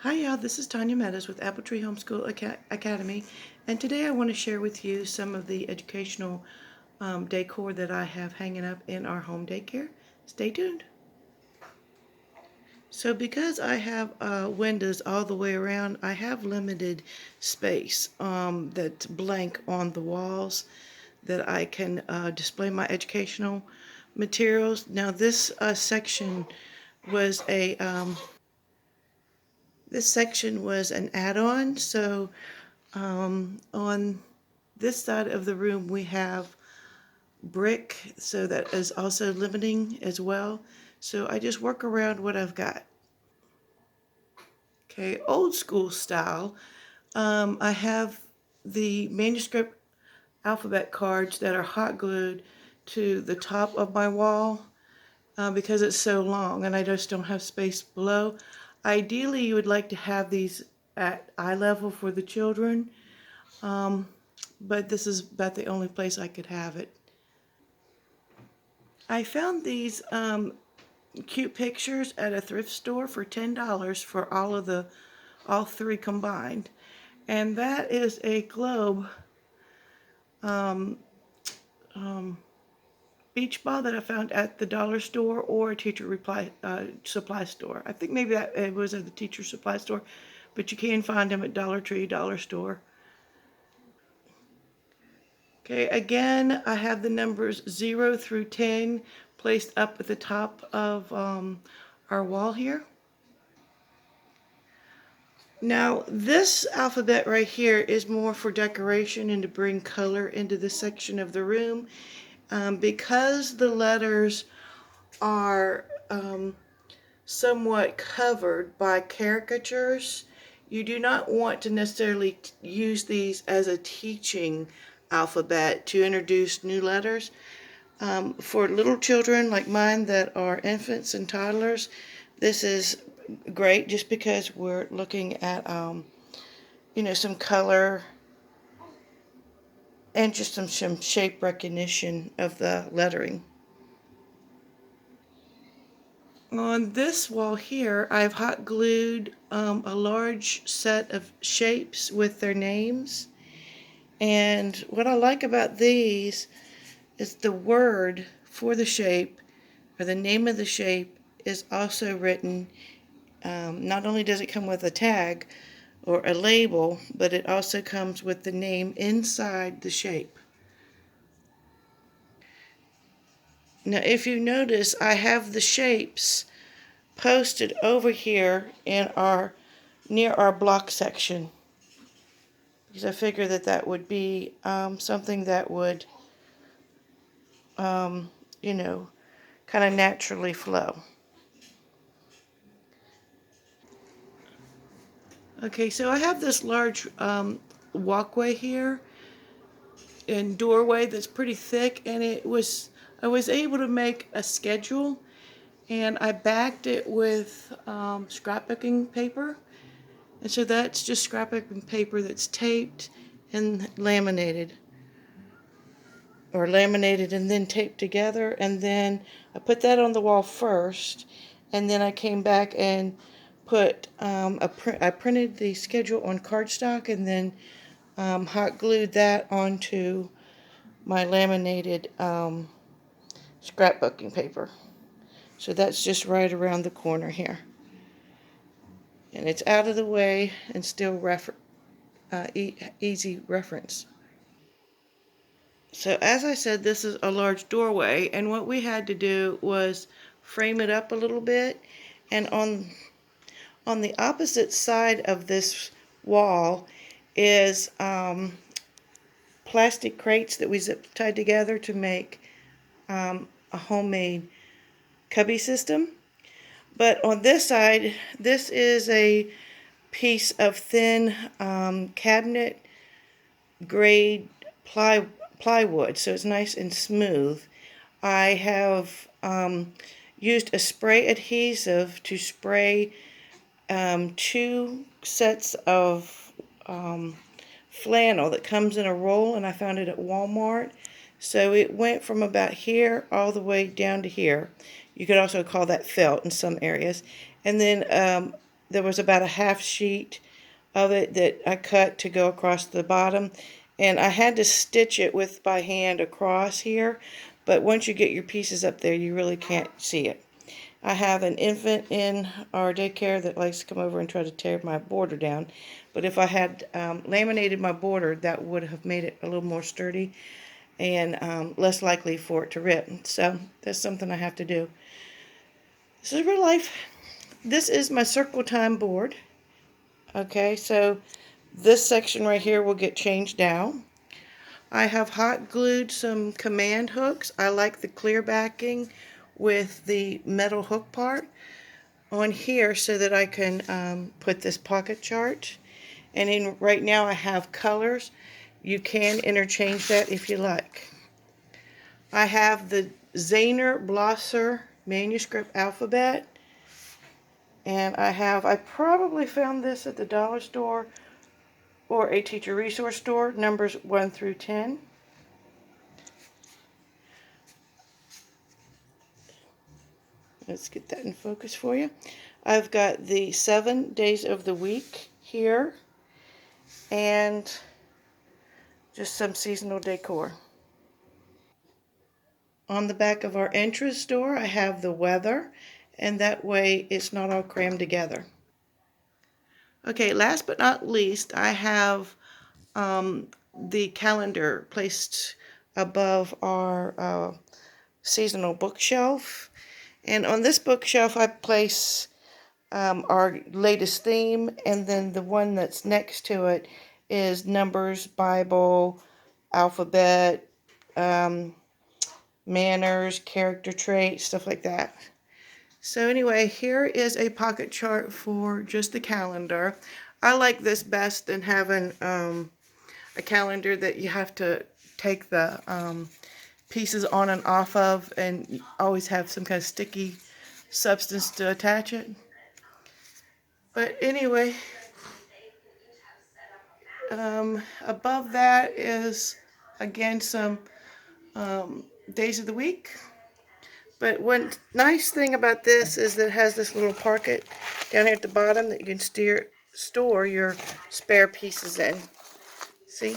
Hi y'all, this is Tanya Meadows with Apple Tree Homeschool Academy, and today I want to share with you some of the educational decor that I have hanging up in our home daycare. Stay tuned. So because I have windows all the way around, I have limited space that's blank on the walls that I can display my educational materials. Now this section was a this section was an add-on, so on this side of the room we have brick, so that is also limiting as well. So I just work around what I've got. Okay, old school style. I have the manuscript alphabet cards that are hot glued to the top of my wall because it's so long and I just don't have space below. Ideally, you would like to have these at eye level for the children, but this is about the only place I could have it. I found these cute pictures at a thrift store for $10 for all three combined, and that is a globe beach ball that I found at the dollar store or a supply store. I think maybe that it was at the teacher supply store, but you can find them at Dollar Tree, dollar store. Okay, again, I have the numbers 0 through 10 placed up at the top of our wall here. Now, this alphabet right here is more for decoration and to bring color into this section of the room. Because the letters are somewhat covered by caricatures, you do not want to necessarily use these as a teaching alphabet to introduce new letters. For little children like mine that are infants and toddlers, this is great just because we're looking at some color and just some shape recognition of the lettering. On this wall here, I've hot glued a large set of shapes with their names. And what I like about these is the word for the shape, or the name of the shape, is also written. Not only does it come with a tag or a label, but it also comes with the name inside the shape. Now, if you notice, I have the shapes posted over here in near our block section, because I figure that would be something that would, you know, kind of naturally flow. Okay, so I have this large walkway here and doorway that's pretty thick, and I was able to make a schedule, and I backed it with scrapbooking paper, and so that's just scrapbooking paper that's taped and laminated, or laminated and then taped together, and then I put that on the wall first, and then I came back and put I printed the schedule on cardstock, and then hot glued that onto my laminated scrapbooking paper. So that's just right around the corner here, and it's out of the way and still easy reference. So as I said, this is a large doorway, and what we had to do was frame it up a little bit. And on the opposite side of this wall is plastic crates that we zip tied together to make a homemade cubby system. But on this side, this is a piece of thin cabinet grade plywood, so it's nice and smooth. I have used a spray adhesive to spray 2 sets of flannel that comes in a roll, and I found it at Walmart. So it went from about here all the way down to here. You could also call that felt in some areas. And then there was about a half sheet of it that I cut to go across the bottom, and I had to stitch it with by hand across here, but once you get your pieces up there you really can't see it. I have an infant in our daycare that likes to come over and try to tear my border down, but if I had laminated my border, that would have made it a little more sturdy and less likely for it to rip. So that's something I have to do. This is real life. This is my circle time board. Okay, so this section right here will get changed down. I have hot glued some command hooks. I like the clear backing with the metal hook part on here so that I can put this pocket chart. And in right now I have colors. You can interchange that if you like. I have the Zahner Blosser manuscript alphabet. And I probably found this at the dollar store or a teacher resource store, numbers 1 through 10. Let's get that in focus for you. I've got the 7 days of the week here and just some seasonal decor. On the back of our entrance door, I have the weather, and that way it's not all crammed together. Okay, last but not least, I have the calendar placed above our seasonal bookshelf. And on this bookshelf, I place our latest theme, and then the one that's next to it is numbers, Bible, alphabet, manners, character traits, stuff like that. So anyway, here is a pocket chart for just the calendar. I like this best than having a calendar that you have to take the pieces on and off of and always have some kind of sticky substance to attach it. But anyway, above that is again some days of the week. But one nice thing about this is that it has this little pocket down here at the bottom that you can store your spare pieces in. See?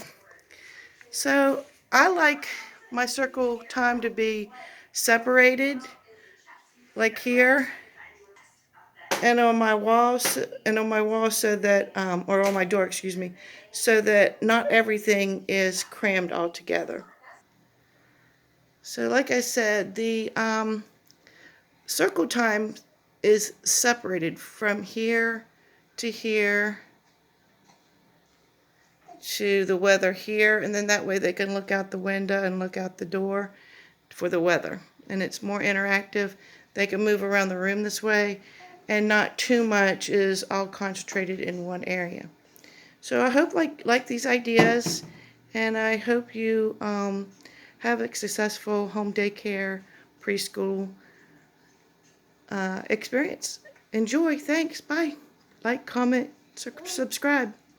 So I like my circle time to be separated, like here, and on my walls, so that, or on my door, excuse me, so that not everything is crammed all together. So like I said, the circle time is separated from here to here to the weather here, and then that way they can look out the window and look out the door for the weather. And it's more interactive. They can move around the room this way, and not too much is all concentrated in one area. So I hope like these ideas, and I hope you have a successful home daycare preschool experience. Enjoy. Thanks. Bye. Like, comment, subscribe.